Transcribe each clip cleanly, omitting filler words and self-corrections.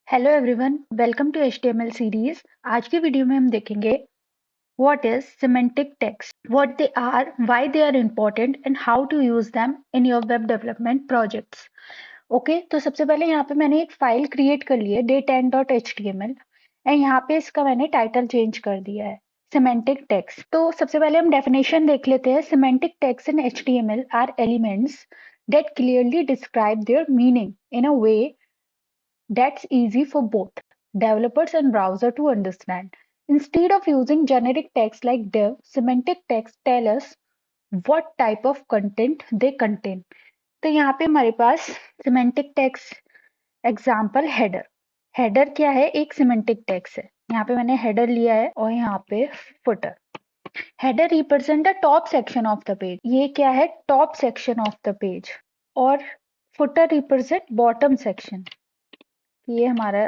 Hello everyone, welcome to HTML series. आज की video में हम देखेंगे what is semantic text, what they are, why they are important and how to use them in your web development projects. Okay, तो सबसे पहले यहाँ पे मैंने एक फाइल क्रिएट कर ली है day10.html एंड यहाँ पे इसका मैंने टाइटल चेंज कर दिया है सिमेंटिक टेक्स्ट। तो सबसे पहले हम डेफिनेशन देख लेते हैं। Semantic text in HTML are elements that clearly describe their meaning in a way that's easy for both developers and browser to understand. Instead of using generic text like div, semantic text tell us what type of content they contain. तो यहाँ पे हमारे पास semantic text example header. Header क्या है? एक semantic text है। यहाँ पे मैंने हेडर लिया है और यहाँ पे footer. Header represent the top section of the page. ये क्या है? Top section of the page. और फुटर रिप्रेजेंट बॉटम सेक्शन। ये हमारा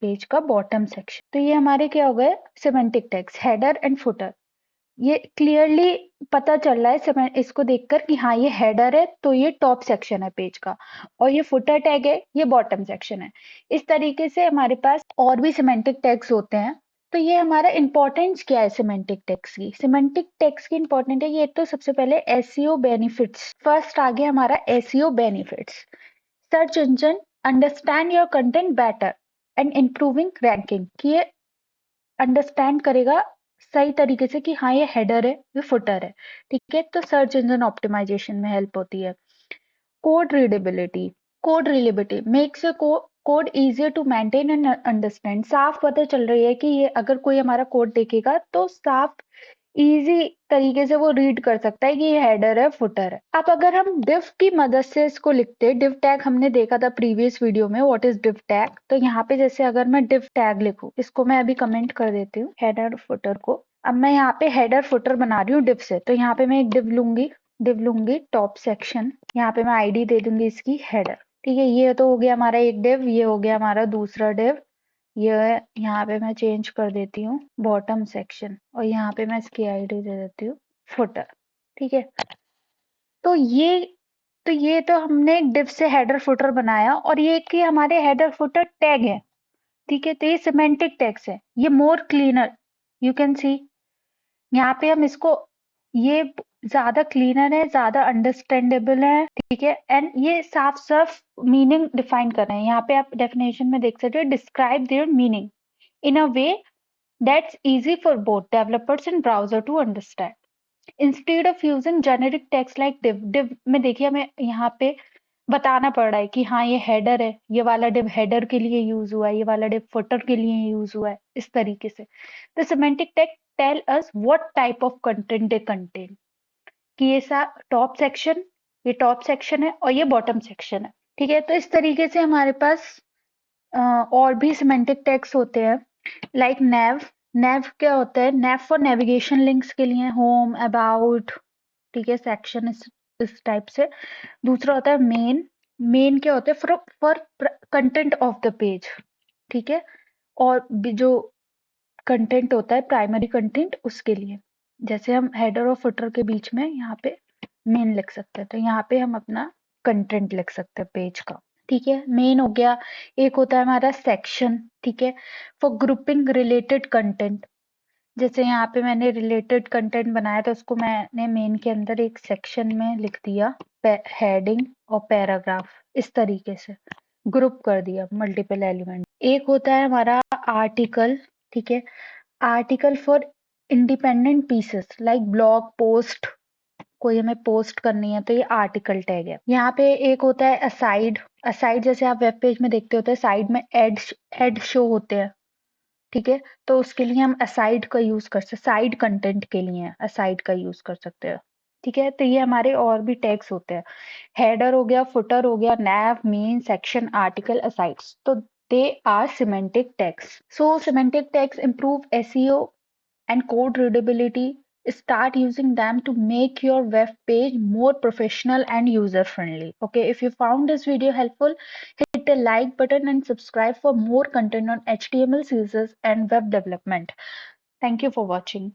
पेज का बॉटम सेक्शन। तो ये हमारे क्या हो गए? Semantic text, header and footer. ये क्लियरली पता चल रहा है इसको देखकर कि हाँ ये हेडर है तो ये टॉप सेक्शन है पेज का, और ये फुटर टैग है ये बॉटम सेक्शन है। इस तरीके से हमारे पास और भी सिमेंटिक टैग्स होते हैं। तो ये हमारा इंपॉर्टेंस क्या है सिमेंटिक टैग्स की? सिमेंटिक टैग्स की इंपॉर्टेंट है ये। तो सबसे पहले एसईओ बेनिफिट्स। फर्स्ट आ गया हमारा SEO benefits. Search engine understand your content better and improving ranking. कि ये अंडरस्टैंड करेगा सही तरीके से कि हाँ ये हेडर है ये फुटर है, ठीक है। तो सर्च इंजन ऑप्टिमाइजेशन में हेल्प होती है। Code readability. Code readability makes code easier to maintain and understand. साफ पता चल रही है कि ये अगर कोई हमारा कोड देखेगा तो साफ इजी तरीके से वो रीड कर सकता है कि ये हेडर है फुटर है। अब अगर हम div की मदद से इसको लिखते, div टैग हमने देखा था प्रीवियस वीडियो में, व्हाट इज div टैग। तो यहाँ पे जैसे अगर मैं div टैग लिखूं, इसको मैं अभी कमेंट कर देती हूँ हेडर फुटर को। अब मैं यहाँ पे हेडर फुटर बना रही हूँ div से, तो यहाँ पे मैं एक div लूंगी टॉप सेक्शन। यहाँ पे मैं आईडी दे दूंगी इसकी हेडर, ठीक है। ये तो हो गया हमारा एक div, ये हो गया हमारा दूसरा div। ये यहाँ पे मैं चेंज कर देती हूँ बॉटम सेक्शन, और यहाँ पे मैं इसकी आईडी दे देती हूँ फुटर, ठीक है। तो ये तो हमने एक डिव से हेडर फुटर बनाया, और ये कि हमारे हेडर फुटर टैग है, ठीक है। तो ये सिमेंटिक टैग्स है, ये मोर क्लीनर यू कैन सी। यहाँ पे हम इसको, ये ज्यादा क्लीनर है, ज्यादा अंडरस्टैंडेबल है, ठीक है। एंड ये साफ साफ मीनिंग डिफाइन कर रहे हैं। यहाँ पे आप डेफिनेशन में देख सकते हो, describe their meaning in a way that's easy for both developers and browser to understand. Instead of using generic text like div में देखिए हमें यहाँ पे बताना पड़ रहा है कि हाँ ये हेडर है, ये वाला div हेडर के लिए यूज हुआ है, ये वाला div फुटर के लिए यूज हुआ है, इस तरीके से। तो semantic text tell us what type of content they contain। कि ये टॉप सेक्शन, ये टॉप सेक्शन है और ये बॉटम सेक्शन है, ठीक है। तो इस तरीके से हमारे पास और भी सिमेंटिक टैग्स होते हैं लाइक nav। nav क्या होता है? nav फॉर नेविगेशन लिंक्स के लिए, होम, अबाउट, ठीक है, सेक्शन, इस टाइप से। दूसरा होता है मेन। मेन क्या होता है? For content of the page, ठीक है। और जो कंटेंट होता है प्राइमरी कंटेंट उसके लिए, जैसे हम हेडर और फुटर के बीच में यहाँ पे मेन लिख सकते हैं, तो यहाँ पे हम अपना कंटेंट लिख सकते हैं पेज का, ठीक है। मेन हो गया। एक होता है हमारा सेक्शन, ठीक है, फॉर ग्रुपिंग रिलेटेड कंटेंट। जैसे यहाँ पे मैंने रिलेटेड कंटेंट बनाया तो उसको मैंने मेन के अंदर एक सेक्शन में लिख दिया, हेडिंग और पैराग्राफ, इस तरीके से ग्रुप कर दिया मल्टीपल एलिमेंट। एक होता है हमारा आर्टिकल, ठीक है। Article for independent pieces like blog post, कोई हमें पोस्ट करनी है तो ये आर्टिकल टैग है। यहाँ पे एक होता है असाइड। असाइड जैसे आप वेब पेज में देखते होते हैं साइड में एड शो होते हैं, ठीक है। तो उसके लिए हम असाइड का यूज कर सकते, साइड कंटेंट के लिए असाइड का यूज कर सकते हैं, ठीक है। तो ये हमारे और भी टैग्स होते हैं। हेडर हो गया, फुटर हो गया, nav, main, section, article, asides, तो they are semantic tags. So semantic tags improve SEO and code readability. Start using them to make your web page more professional and user friendly. Okay, if you found this video helpful, hit the like button and subscribe for more content on HTML, CSS and web development. Thank you for watching.